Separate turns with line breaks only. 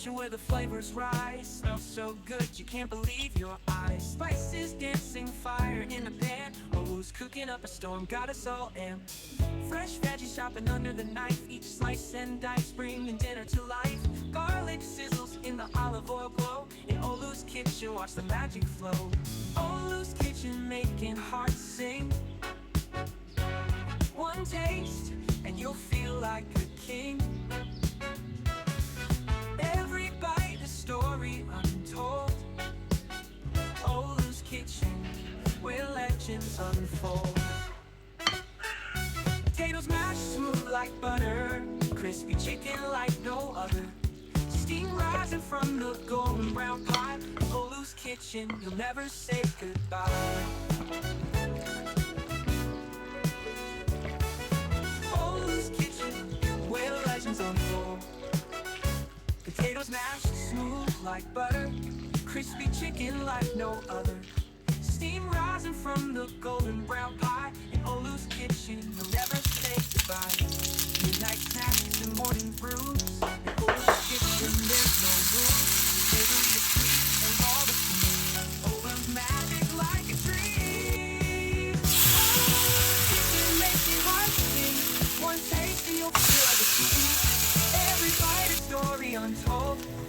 kitchen where the flavors rise. Smells so good you can't believe your eyes. Spices dancing, fire in the pan. Oh, who's cooking up a storm, got us all amped. Fresh veggies chopping under the knife. Each slice and dice bringing dinner to life. Garlic sizzles in the olive oil glow. In Olu's kitchen, watch the magic flow. Olu's kitchen making hearts sing. One taste and you'll feel like a king. Every bite a story untold. Olu's kitchen, where legends unfold. Potatoes mashed smooth like butter, crispy chicken like no other. Steam rising from the golden brown pot. Olu's kitchen, you'll never say goodbye. Olu's kitchen, where legends unfold. Potatoes mashed smooth like butter, crispy chicken like no other. Steam rising from the golden brown pot. In Olu's kitchen, you'll never say goodbye. Midnight snacks and morning brews. In Olu's kitchen, there's no rules. Savory the sweet and all the food. Olu's magic like a dream. Olu's kitchen makes your heart sing. One taste and you'll feel like a king. Every bite a story untold.